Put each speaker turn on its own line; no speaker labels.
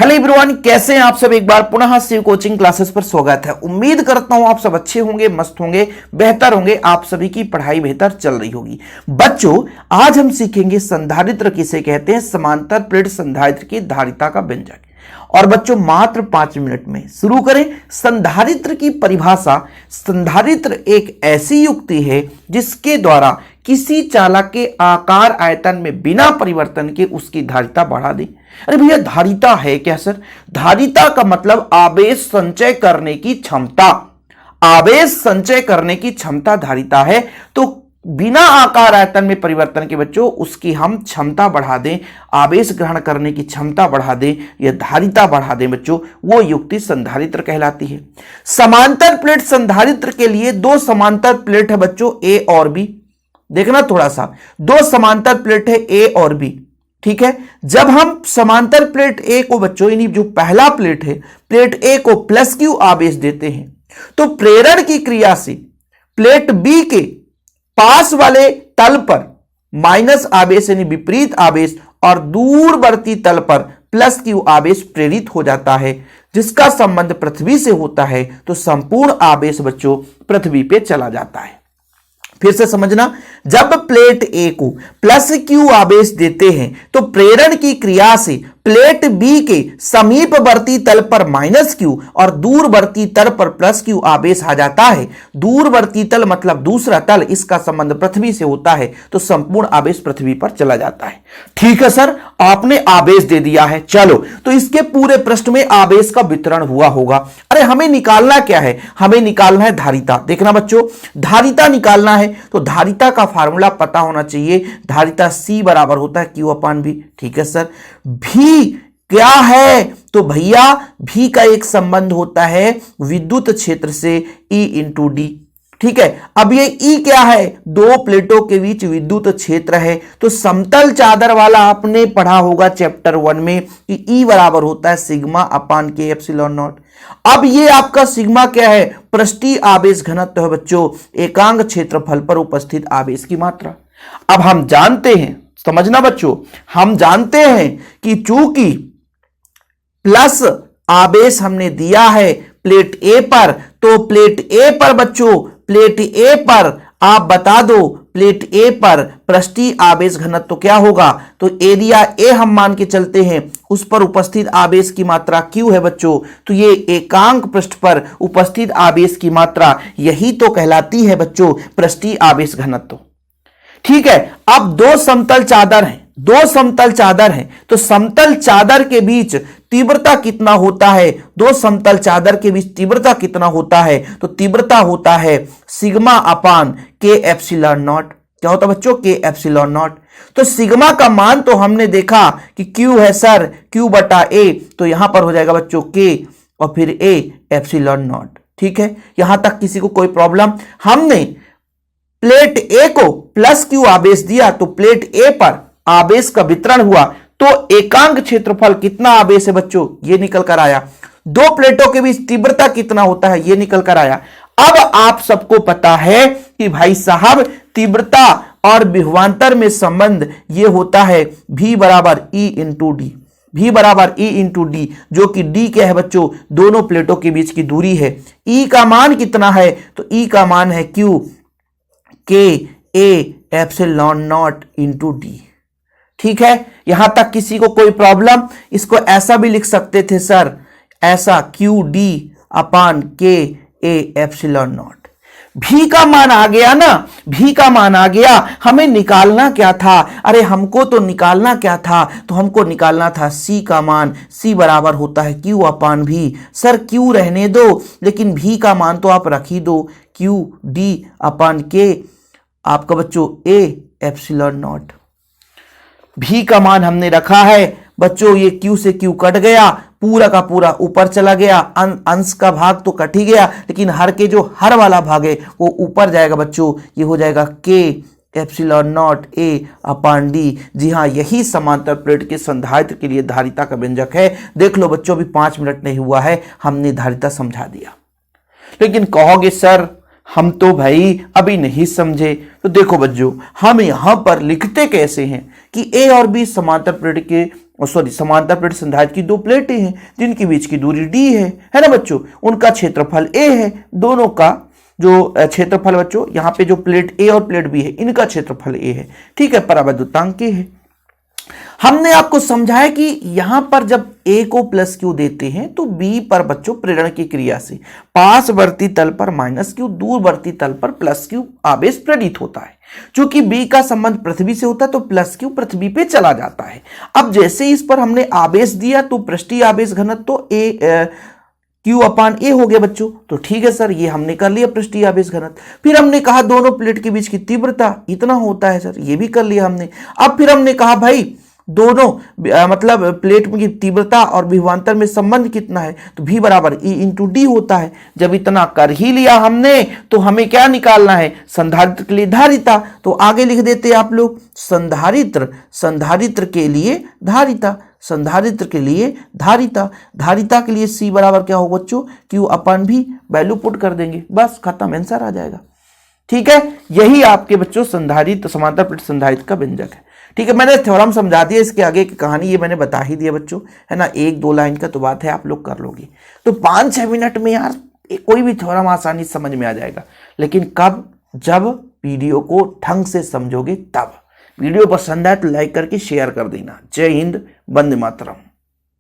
Hello everyone, कैसे हैं आप सब। एक बार पुनः शिव कोचिंग क्लासेस पर स्वागत है। उम्मीद करता हूं आप सब अच्छे होंगे, मस्त होंगे, बेहतर होंगे। आप सभी की पढ़ाई बेहतर चल रही होगी। बच्चों, आज हम सीखेंगे संधारित्र किसे कहते हैं, समांतर प्लेट संधारित्र की धारिता का व्यंजक। और बच्चों मात्र 5 मिनट में शुरू करें। संधारित्र की परिभाषा, संधारित्र एक ऐसी युक्ति है जिसके द्वारा किसी चालक के आकार आयतन में बिना परिवर्तन के उसकी धारिता बढ़ा दे। अरे भैया, धारिता है क्या सर? धारिता का मतलब आवेश संचय करने की क्षमता। आवेश संचय करने की क्षमता धारिता है। तो बिना आकार आयतन में परिवर्तन के बच्चों उसकी हम क्षमता बढ़ा दें, आवेश ग्रहण करने की क्षमता बढ़ा दें, यह धारिता बढ़ा दें बच्चों, वो युक्ति संधारित्र कहलाती है। समांतर प्लेट संधारित्र के लिए दो समांतर प्लेट है बच्चों, ए और बी। देखना थोड़ा सा, दो समांतर प्लेट है ए और बी, ठीक है। जब हम समांतर प्लेट ए को बच्चों, यानी जो पहला प्लेट है, प्लेट ए को प्लस क्यू आवेश देते हैं, तो प्रेरण की क्रिया से प्लेट बी के पास वाले तल पर माइनस आवेश यानी विपरीत आवेश और दूरवर्ती तल पर प्लस क्यू आवेश प्रेरित हो जाता है, जिसका संबंध पृथ्वी से होता है। तो संपूर्ण आवेश बच्चों पृथ्वी पे चला जाता है। फिर से समझना, जब प्लेट ए को प्लस क्यू आवेश देते हैं तो प्रेरण की क्रिया से प्लेट बी के समीपवर्ती तल पर माइनस क्यू और दूरवर्ती तल पर प्लस क्यू आवेश आ जाता है। दूरवर्ती तल मतलब दूसरा तल, इसका संबंध पृथ्वी से होता है, तो संपूर्ण आवेश पृथ्वी पर चला जाता है। ठीक है सर, आपने आवेश दे दिया है। चलो, तो इसके पूरे पृष्ठ में आवेश का वितरण हुआ होगा। अरे हमें निकालना क्या है? हमें निकालना है धारिता। देखना बच्चों, धारिता निकालना है तो धारिता का फार्मूला पता होना चाहिए। धारिता C बराबर होता है Q अपान V। ठीक है सर। भी क्या है? तो भैया भी का एक संबंध होता है विद्युत क्षेत्र से, E इंटू डी। ठीक है। अब ये E क्या है? दो प्लेटों के बीच विद्युत क्षेत्र है। तो समतल चादर वाला आपने पढ़ा होगा चैप्टर 1 में कि E बराबर होता है सिग्मा अपान के एप्सिलॉन नॉट। अब ये आपका सिग्मा क्या है? पृष्ठीय आवेश घनत्व है बच्चों, एकांक क्षेत्रफल पर उपस्थित आवेश की मात्रा। अब हम जानते हैं, समझना बच्चों, हम जानते हैं कि चूंकि प्लस आवेश हमने दिया है प्लेट ए पर, तो प्लेट ए पर बच्चों, प्लेट ए पर आप बता दो, प्लेट ए पर पृष्ठीय आवेश घनत्व तो क्या होगा? तो एरिया ए हम मान के चलते हैं, उस पर उपस्थित आवेश की मात्रा Q है बच्चों। तो ये एकांक पृष्ठ पर उपस्थित आवेश की मात्रा, यही तो कहलाती है बच्चों पृष्ठीय आवेश घनत्व। ठीक है। अब दो समतल चादर हैं, दो समतल चादर हैं, तो समतल चादर के बीच तीव्रता कितना होता है? दो समतल चादर के बीच तीव्रता कितना होता है? तो तीव्रता होता है सिग्मा अपान के एप्सिलॉन नॉट। क्या होता है बच्चों? के एप्सिलॉन नॉट। तो सिग्मा का मान तो हमने देखा कि Q है सर, Q बटा A, तो यहां पर हो जाएगा बच्चों K और फिर A एप्सिलॉन नॉट। ठीक है, यहां तक किसी को कोई प्रॉब्लम? हमने प्लेट ए को प्लस क्यू आवेश दिया तो प्लेट ए पर आवेश का वितरण हुआ, तो एकांक क्षेत्रफल कितना आवेश है बच्चों? ये निकल कर आया। दो प्लेटों के बीच तीव्रता कितना होता है? ये निकल कर आया। अब आप सबको पता है कि भाई साहब तीव्रता और विभवांतर में संबंध ये होता है V बराबर E इंटू डी। V बराबर E इंटू डी, जो कि D क्या है बच्चों? दोनों प्लेटों के बीच की दूरी है। E का मान कितना है? तो E का मान है Q के A epsilon not into D. ठीक है, यहां तक किसी को कोई प्रॉब्लम? इसको ऐसा भी लिख सकते थे सर, ऐसा क्यू डी अपान के ए एप्सिलॉन नॉट। भी का मान आ गया ना, भी का मान आ गया। हमें निकालना क्या था? अरे हमको तो निकालना क्या था? तो हमको निकालना था C का मान। C बराबर होता है Q अपान V। सर Q रहने दो, लेकिन V का मान तो आप रख ही दो, Q D अपान के आपका बच्चों A एप्सिलॉन नॉट। V का मान हमने रखा है बच्चों, ये Q से Q कट गया, पूरा का पूरा ऊपर चला गया, अंश का भाग तो कट ही गया, लेकिन हर के जो हर वाला भाग है वो ऊपर जाएगा बच्चों, ये हो जाएगा K epsilon not A upon D। जी हाँ, यही समांतर प्लेट के संधारित्र के लिए धारिता का व्यंजक है। देख लो बच्चों, अभी 5 मिनट नहीं हुआ है, हमने धारिता समझा दिया। लेकिन कहोगे सर हम तो भाई अभी नहीं समझे। तो देखो बच्चों, हम यहां पर लिखते कैसे हैं कि ए और बी समांतर प्लेट के सॉरी समांतर प्लेट संधारित्र की दो प्लेटें हैं जिनके बीच की दूरी d है ना बच्चों, उनका क्षेत्रफल a है। दोनों का जो क्षेत्रफल बच्चों, यहाँ पे जो प्लेट a और प्लेट b है इनका क्षेत्रफल a है, ठीक है, परावैद्युतांक k है। हमने आपको समझाया कि यहां पर जब a को प्लस क्यू देते हैं तो b पर बच्चों प्रेरण की क्रिया से पासवर्ती तल पर माइनस क्यू, दूरवर्ती तल पर प्लस क्यू आवेश प्रेरित होता है। चूंकि b का संबंध पृथ्वी से होता है तो प्लस क्यू पृथ्वी पे चला जाता है। अब जैसे इस पर हमने आवेश दिया तो पृष्ठीय आवेश घनत्व तो Q अपान A हो गया बच्चों। तो ठीक है सर, ये हमने कर लिया पृष्ठीय आवेश घनत्व। फिर हमने कहा दोनों प्लेट के बीच की तीव्रता इतना होता है सर, ये भी कर लिया हमने। अब फिर हमने कहा भाई दोनों मतलब प्लेट की तीव्रता और विभवांतर में संबंध कितना है, तो V बराबर E इंटू डी होता है। जब इतना कर ही लिया हमने तो हमें क्या निकालना है, संधारित्र के लिए धारिता। तो आगे लिख देते हैं आप लोग संधारित्र के लिए धारिता, संधारित्र के लिए धारिता, धारिता के लिए C बराबर क्या होगा बच्चों, Q अपन भी वैल्यू पुट कर देंगे, बस खत्म, आंसर आ जाएगा। ठीक है, यही आपके बच्चों संधारित्र समांतर प्लेट संधारित्र का व्यंजक है। ठीक है, मैंने थ्योरम समझा दिया, इसके आगे की कहानी ये मैंने बता ही दिया बच्चों, है ना, 1-2 लाइन का तो बात है, आप लोग कर लोगे। तो 5-6 मिनट में यार कोई भी थ्योरम आसानी से समझ में आ जाएगा। लेकिन कब, जब वीडियो को ढंग से समझोगे तब। वीडियो पसंद आए तो लाइक करके शेयर कर देना। जय हिंद, वंदे मातरम।